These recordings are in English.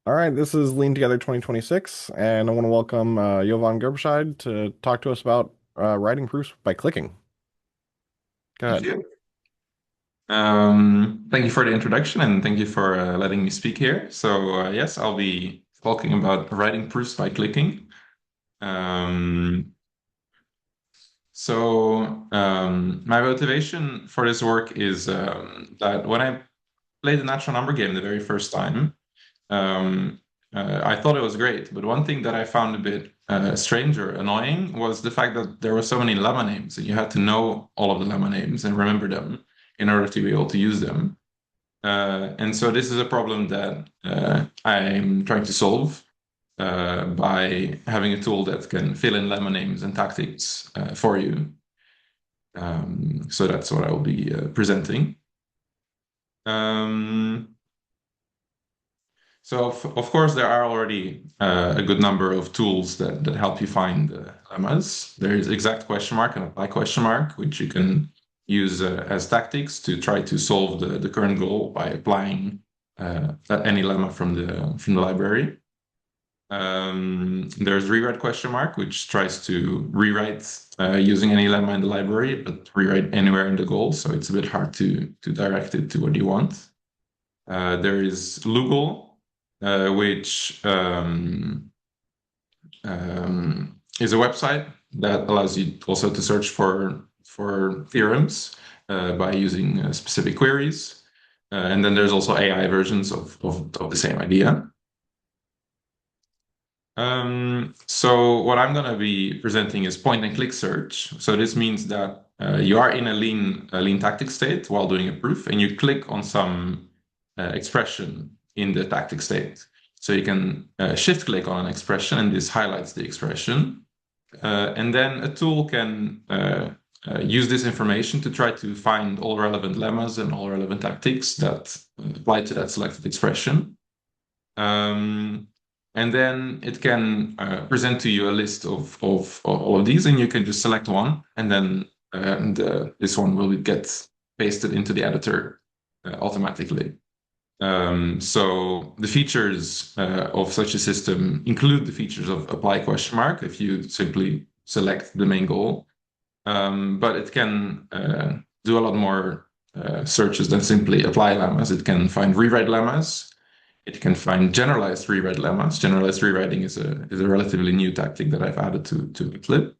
All right, this is Lean Together 2026, and I want to welcome Jovan Gerbscheid to talk to us about writing proofs by clicking. Go Thank ahead. you. Thank you for the introduction and thank you for letting me speak here. Yes, I'll be talking about writing proofs by clicking. Um, my motivation for this work is that when I played the natural number game the very first time, um, I thought it was great. But one thing that I found a bit strange or annoying was the fact that there were so many lemma names and you had to know all of the lemma names and remember them in order to be able to use them. And so this is a problem that I'm trying to solve by having a tool that can fill in lemma names and tactics for you. So that's what I will be presenting. Um, of course, there are already a good number of tools that help you find lemmas. There is exact question mark and apply question mark, which you can use as tactics to try to solve the current goal by applying any lemma from the library. There's rewrite question mark, which tries to rewrite using any lemma in the library, but rewrite anywhere in the goal, so it's a bit hard to direct it to what you want. There is Lugal, which is a website that allows you also to search for theorems by using specific queries. And then there's also AI versions of the same idea. So what I'm going to be presenting is point and click search. So this means that you are in a lean tactic state while doing a proof, and you click on some expression in the tactic state. So you can shift click on an expression, and this highlights the expression. And then a tool can use this information to try to find all relevant lemmas and all relevant tactics that apply to that selected expression. Um, and then it can present to you a list of all of these, and you can just select one, and then this one will get pasted into the editor automatically. So the features of such a system include the features of apply question mark if you simply select the main goal. But it can do a lot more searches than simply apply lemmas. It can find rewrite lemmas. It can find generalized rewrite lemmas. Generalized rewriting is a relatively new tactic that I've added to mathlib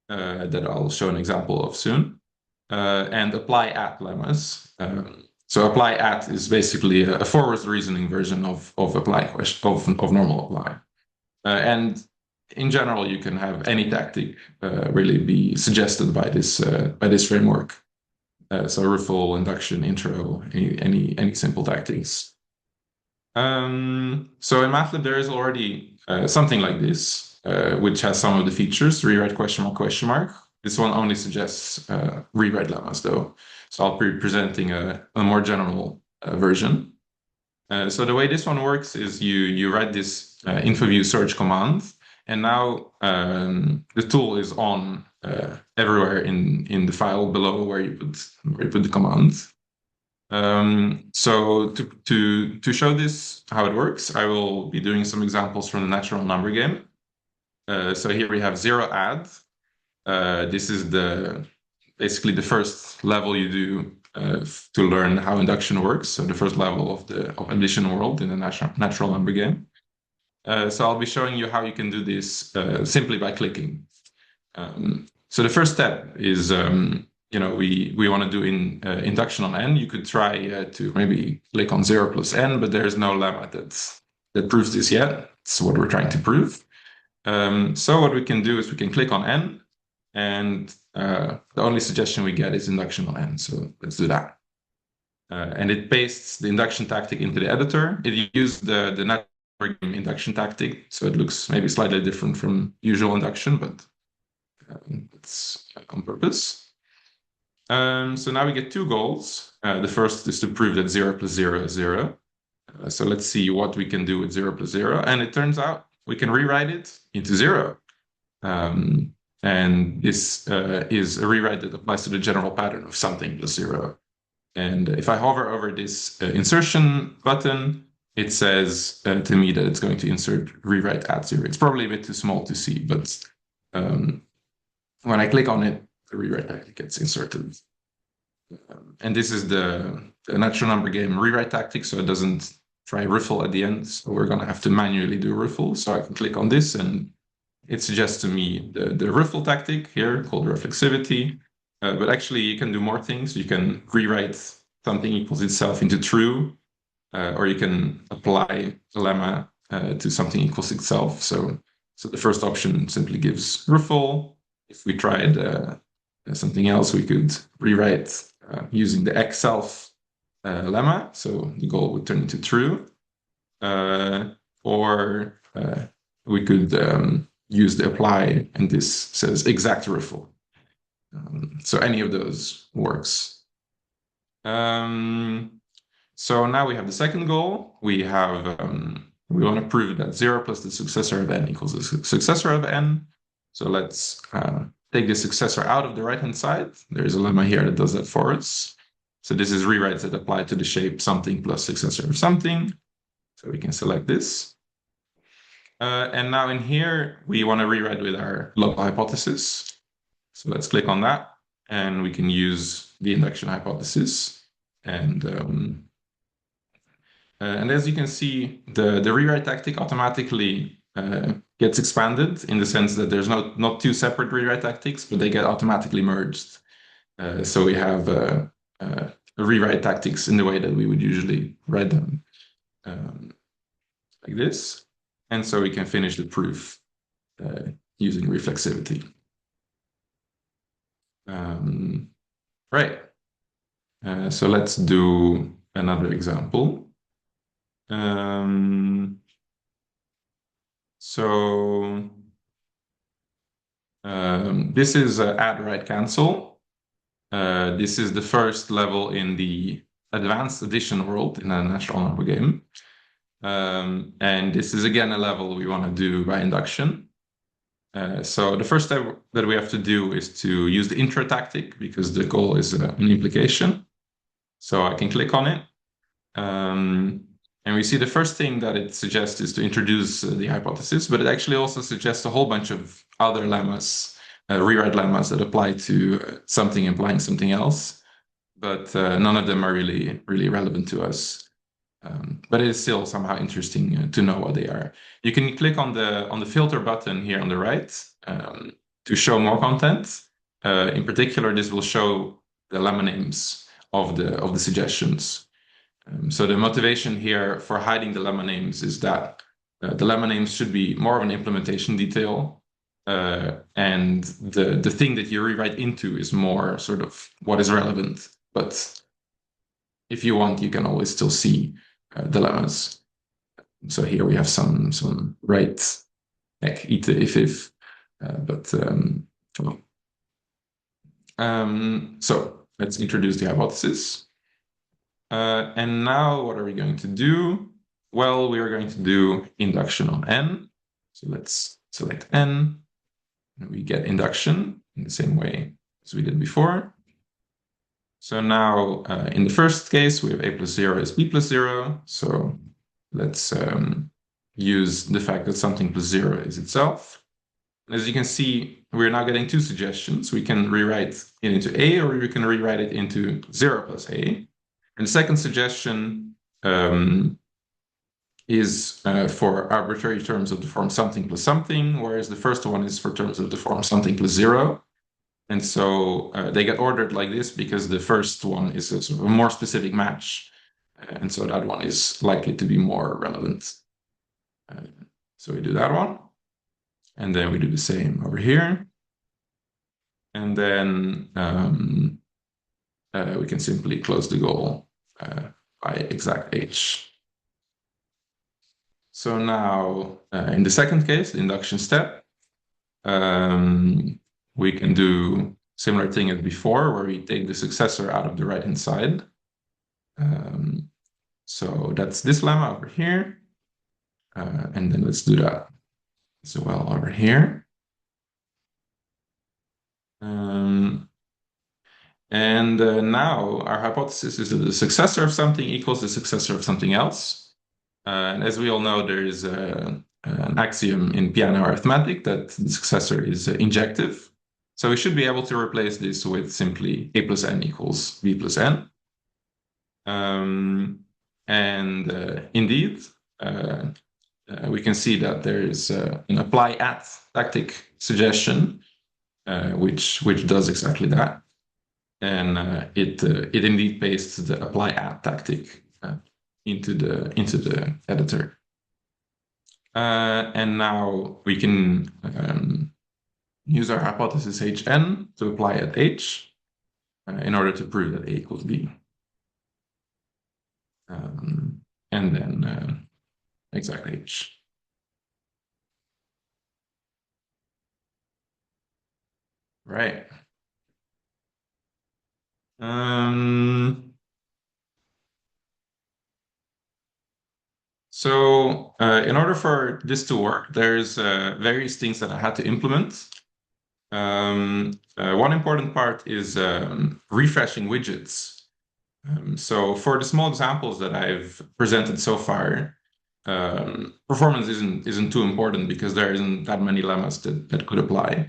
that I'll show an example of soon. And apply at lemmas. So apply at is basically a forward reasoning version of apply question of normal apply. And in general, you can have any tactic really be suggested by this framework. So riffle, induction, intro, any simple tactics. So in mathlib, there is already something like this, which has some of the features, rewrite question mark question mark. This one only suggests rewrite lemmas, though. So I'll be presenting a more general version. So the way this one works is you write this infoview search command, and now the tool is on everywhere in the file below where you put the command. So to show this how it works, I will be doing some examples from the natural number game. So here we have zero add. This is basically the first level you do to learn how induction works. So the first level of the addition world in the natural number game. So I'll be showing you how you can do this simply by clicking. So the first step is, we want to do induction on n. You could try to maybe click on 0 plus n, but there's no lemma that proves this yet. It's what we're trying to prove. So what we can do is we can click on n, and the only suggestion we get is induction on n. So let's do that. And it pastes the induction tactic into the editor. It used the network induction tactic, so it looks maybe slightly different from usual induction, but it's on purpose. So now we get two goals. The first is to prove that 0 plus 0 is 0. So let's see what we can do with 0 plus 0. And it turns out we can rewrite it into 0. And this is a rewrite that applies to the general pattern of something plus 0. And if I hover over this insertion button, it says to me that it's going to insert rewrite at 0. It's probably a bit too small to see, but when I click on it, the rewrite tactic gets inserted. And this is the natural number game rewrite tactic, so it doesn't try riffle at the end. So we're going to have to manually do riffle. So I can click on this and it suggests to me the riffle tactic here called reflexivity. But actually, you can do more things. You can rewrite something equals itself into true, or you can apply a lemma to something equals itself. So the first option simply gives riffle. If we tried something else, we could rewrite using the x self lemma. So the goal would turn into true. Or we could use the apply, and this says exact riffle. So any of those works. So now we have the second goal. We want to prove that 0 plus the successor of n equals the successor of n. So let's take the successor out of the right-hand side. There's a lemma here that does that for us. So this is rewrites that apply to the shape something plus successor of something. So we can select this. And now in here, we want to rewrite with our local hypothesis. So let's click on that, and we can use the induction hypothesis. And as you can see, the rewrite tactic automatically gets expanded in the sense that there's not two separate rewrite tactics, but they get automatically merged. So we have rewrite tactics in the way that we would usually write them, like this. And so we can finish the proof using reflexivity. Right. So let's do another example. This is add, write, cancel. This is the first level in the advanced addition world in a natural number game. And this is again a level we want to do by induction. So the first step that we have to do is to use the intro tactic because the goal is an implication. So I can click on it. And we see the first thing that it suggests is to introduce the hypothesis, but it actually also suggests a whole bunch of other lemmas, rewrite lemmas that apply to something implying something else. But none of them are really relevant to us. But it is still somehow interesting to know what they are. You can click on the filter button here on the right to show more content. In particular, this will show the lemma names of the suggestions. So the motivation here for hiding the lemma names is that the lemma names should be more of an implementation detail, and the thing that you rewrite into is more sort of what is relevant. But if you want, you can always still see dilemmas. So here we have some right ek ite if so let's introduce the hypothesis. And now what are we going to do? Well, we are going to do induction on n. So let's select n, and we get induction in the same way as we did before. So now in the first case, we have a plus 0 is b plus 0. So let's use the fact that something plus 0 is itself. As you can see, we're now getting two suggestions. We can rewrite it into a, or we can rewrite it into 0 plus a. And the second suggestion is for arbitrary terms of the form something plus something, whereas the first one is for terms of the form something plus 0. And so they get ordered like this because the first one is a sort of a more specific match. And so that one is likely to be more relevant. So we do that one. And then we do the same over here. And then we can simply close the goal by exact h. So now in the second case, the induction step, we can do similar thing as before, where we take the successor out of the right-hand side. So that's this lemma over here. And then let's do that as well over here. Now our hypothesis is that the successor of something equals the successor of something else. And as we all know, there is an axiom in piano arithmetic that the successor is injective. So we should be able to replace this with simply a plus n equals b plus n. And indeed, we can see that there is an apply at tactic suggestion, which does exactly that, and it indeed pastes the apply at tactic into the editor. And now we can use our hypothesis Hn to apply at H in order to prove that A equals B. And then exact H. Right. So in order for this to work, there's various things that I had to implement. One important part is refreshing widgets. So for the small examples that I've presented so far, performance isn't too important because there isn't that many lemmas that could apply.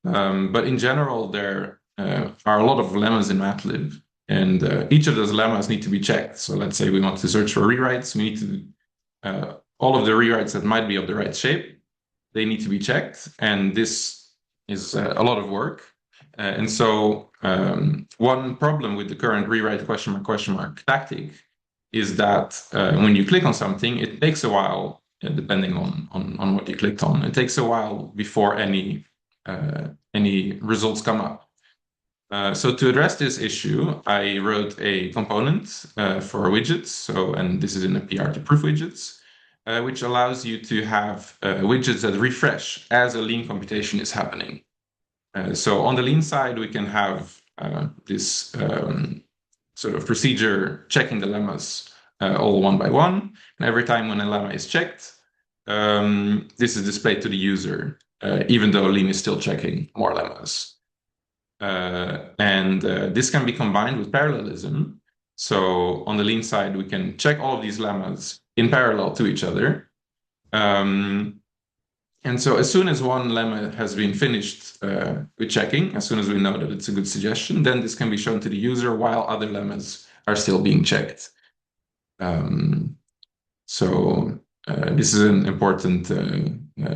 But in general, there are a lot of lemmas in mathlib, and each of those lemmas need to be checked. So let's say we want to search for rewrites, we need to all of the rewrites that might be of the right shape, they need to be checked, and this is a lot of work. And so one problem with the current rewrite question mark tactic is that when you click on something, it takes a while, depending on what you clicked on. It takes a while before any results come up. So to address this issue, I wrote a component for widgets. So, and this is in a PR to proof widgets, which allows you to have widgets that refresh as a lean computation is happening. So on the lean side, we can have this sort of procedure checking the lemmas all one by one. And every time when a lemma is checked, this is displayed to the user, even though lean is still checking more lemmas. And this can be combined with parallelism. So on the lean side, we can check all of these lemmas in parallel to each other. And so as soon as one lemma has been finished with checking, as soon as we know that it's a good suggestion, then this can be shown to the user while other lemmas are still being checked. So this is an important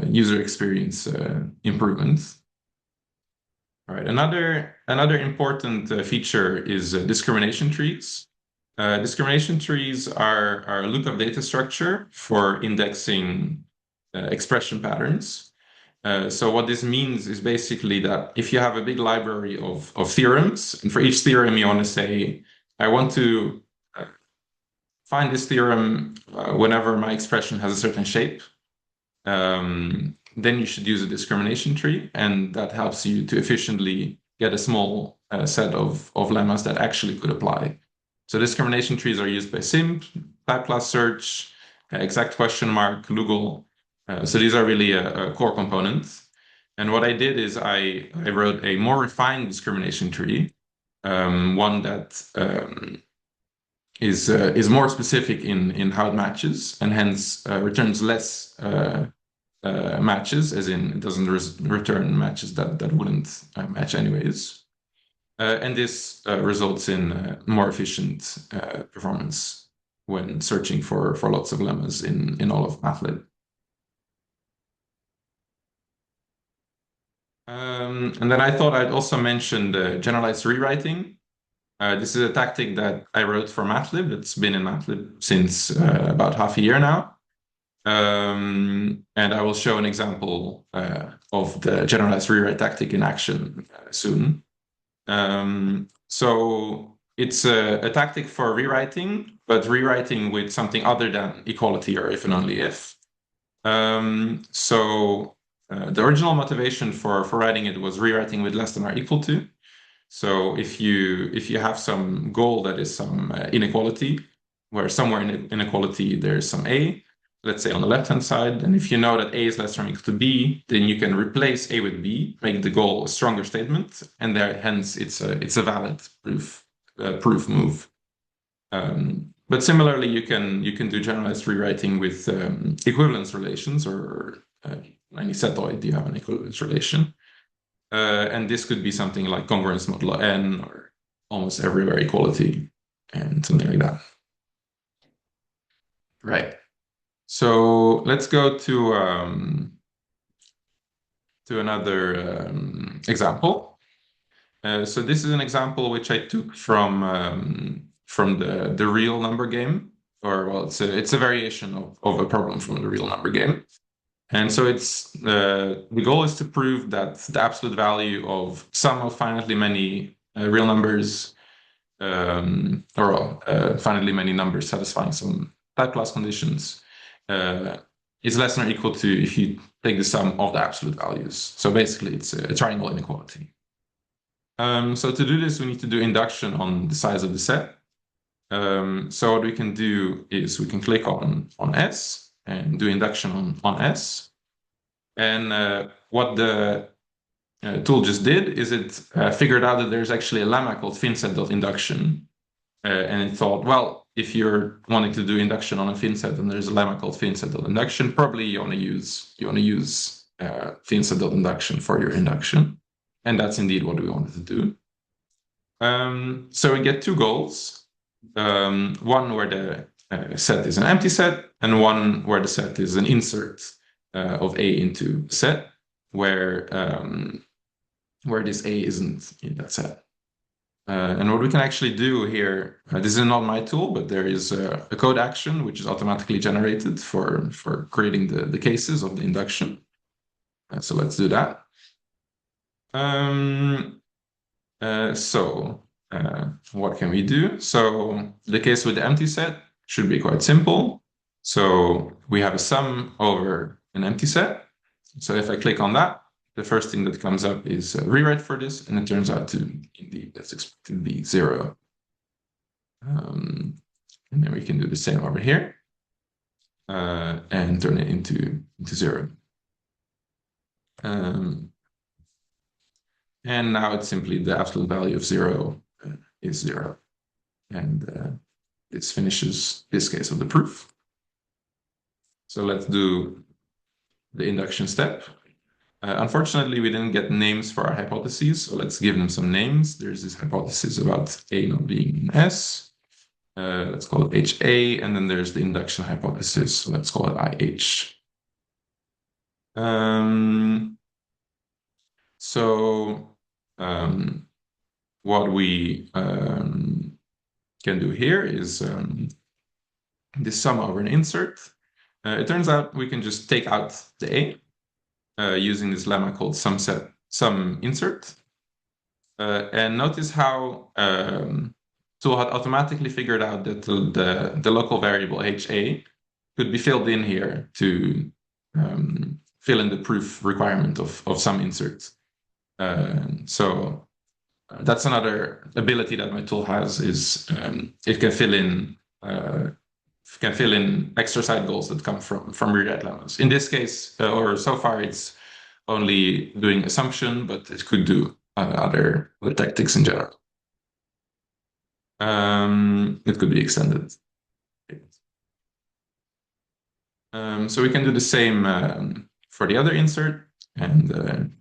user experience improvement. All right, another important feature is discrimination trees. Discrimination trees are a lookup data structure for indexing expression patterns. So what this means is basically that if you have a big library of theorems, and for each theorem you want to say, I want to find this theorem whenever my expression has a certain shape, then you should use a discrimination tree, and that helps you to efficiently get a small set of lemmas that actually could apply. So discrimination trees are used by SIMP, type class search, exact question mark, Lugal. So these are really a core component. And what I did is I wrote a more refined discrimination tree, one that is more specific in how it matches, and hence returns less matches, as in it doesn't return matches that wouldn't match anyways. And this results in more efficient performance when searching for lots of lemmas in all of mathlib. And then I thought I'd also mention the generalized rewriting. This is a tactic that I wrote for mathlib. It's been in mathlib since about half a year now. And I will show an example of the generalized rewrite tactic in action soon. So it's a tactic for rewriting, but rewriting with something other than equality or if and only if. So the original motivation for writing it was rewriting with less than or equal to. So if you have some goal that is some inequality, where somewhere in inequality there's some a, let's say on the left-hand side, and if you know that a is less than or equal to b, then you can replace a with b, make the goal a stronger statement, and there hence it's a valid proof move. But But similarly, you can do generalized rewriting with equivalence relations or any setoid. You have an equivalence relation, and this could be something like congruence modulo n or almost everywhere equality and something like that. Right. So let's go to another example. So this is an example which I took from the real number game, or well, it's a variation of a problem from the real number game. And so it's the goal is to prove that the absolute value of sum of finitely many real numbers, or finitely many numbers satisfying some type class conditions, is less than or equal to if you take the sum of the absolute values. So basically, it's a triangle inequality. So to do this, we need to do induction on the size of the set. So what we can do is we can click on S and do induction on S. And what the tool just did is it figured out that there's actually a lemma called finset.induction. And it thought, well, if you're wanting to do induction on a finset and there's a lemma called finset.induction, probably you want to use finset.induction for your induction. And that's indeed what we wanted to do. So we get two goals. One where the set is an empty set, and one where the set is an insert of A into set, where this A isn't in that set. And what we can actually do here, this is not my tool, but there is a code action which is automatically generated for creating the cases of the induction. So let's do that. What can we do? So the case with the empty set should be quite simple. So we have a sum over an empty set. So if I click on that, the first thing that comes up is a rewrite for this, and it turns out to indeed that's expected to be 0. And then we can do the same over here and turn it into 0. And now it's simply the absolute value of 0 is 0. And this finishes this case of the proof. So let's do the induction step. Unfortunately, we didn't get names for our hypotheses, so let's give them some names. There's this hypothesis about A not being an S. Let's call it HA, and then there's the induction hypothesis, so let's call it IH. What we can do here is this sum over an insert. It turns out we can just take out the A using this lemma called sum insert. And notice how tool had automatically figured out that the local variable HA could be filled in here to fill in the proof requirement of sum insert. So that's another ability that my tool has, is it can fill in extra side goals that come from rewrite lemmas. In this case, or so far, it's only doing assumption, but it could do other tactics in general. It could be extended. So we can do the same for the other insert and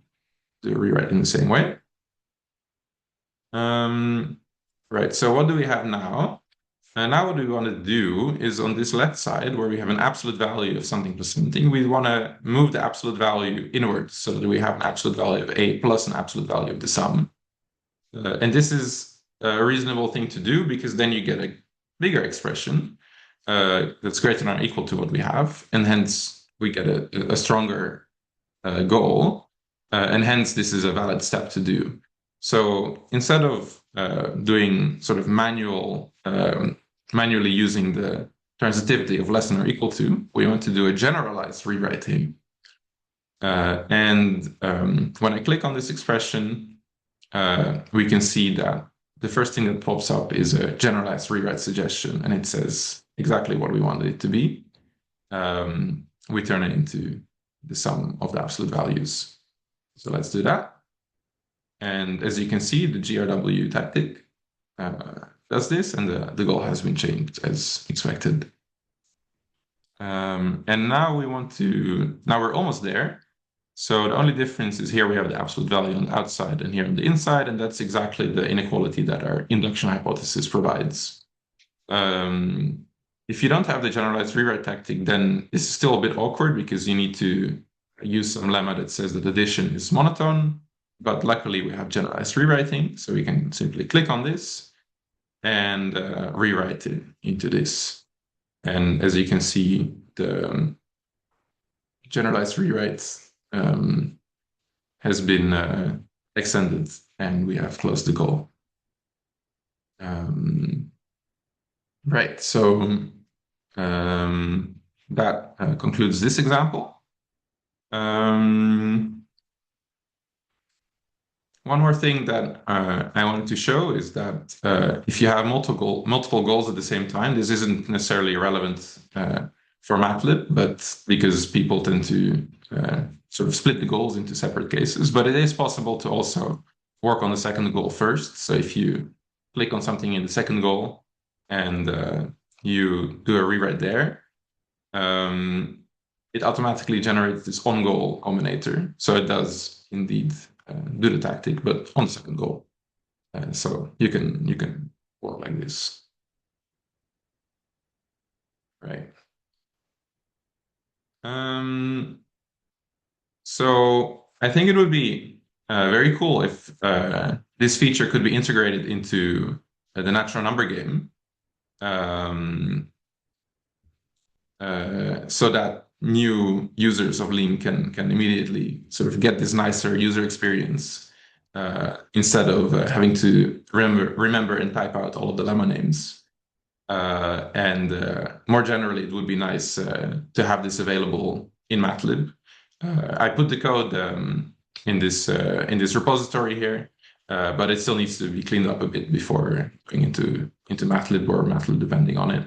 do rewrite in the same way. Right, so what do we have now? Now what we want to do is on this left side, where we have an absolute value of something plus something, we want to move the absolute value inwards so that we have an absolute value of A plus an absolute value of the sum. And this is a reasonable thing to do, because then you get a bigger expression that's greater than or equal to what we have, and hence we get a stronger goal, and hence this is a valid step to do. So instead of doing sort of manually using the transitivity of less than or equal to, we want to do a generalized rewriting. And when I click on this expression, we can see that the first thing that pops up is a generalized rewrite suggestion, and it says exactly what we wanted it to be. We turn it into the sum of the absolute values. So let's do that. And as you can see, the GRW tactic does this, and the goal has been changed as expected. And now now we're almost there. So the only difference is here we have the absolute value on the outside and here on the inside, and that's exactly the inequality that our induction hypothesis provides. If you don't have the generalized rewrite tactic, then this is still a bit awkward because you need to use some lemma that says that addition is monotone. But luckily, we have generalized rewriting, so we can simply click on this and rewrite it into this. And as you can see, the generalized rewrite has been extended, and we have closed the goal. Right, so that concludes this example. One more thing that I wanted to show is that if you have multiple goals at the same time, this isn't necessarily relevant for mathlib, but because people tend to sort of split the goals into separate cases. But it is possible to also work on the second goal first. So if you click on something in the second goal and you do a rewrite there, it automatically generates this on-goal combinator. So it does indeed do the tactic, but on the second goal. So you can work like this, right? So I think it would be very cool if this feature could be integrated into the natural number game, so that new users of Lean can immediately sort of get this nicer user experience instead of having to remember and type out all of the lemma names. And more generally, it would be nice to have this available in mathlib. I put the code in this repository here, but it still needs to be cleaned up a bit before going into mathlib or mathlib, depending on it.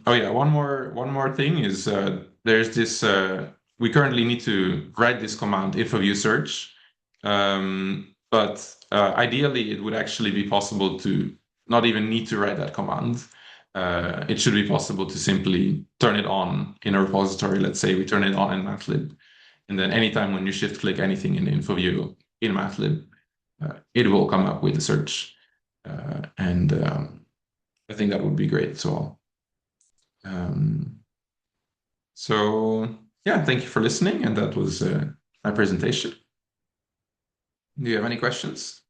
Oh yeah, one more thing is there's this. We currently need to write this command infoview search, but ideally it would actually be possible to not even need to write that command. It should be possible to simply turn it on in a repository. Let's say we turn it on in mathlib, and then anytime when you shift click anything in the infoview in mathlib, it will come up with a search, and I think that would be great as well. So yeah, thank you for listening, and that was my presentation. Do you have any questions?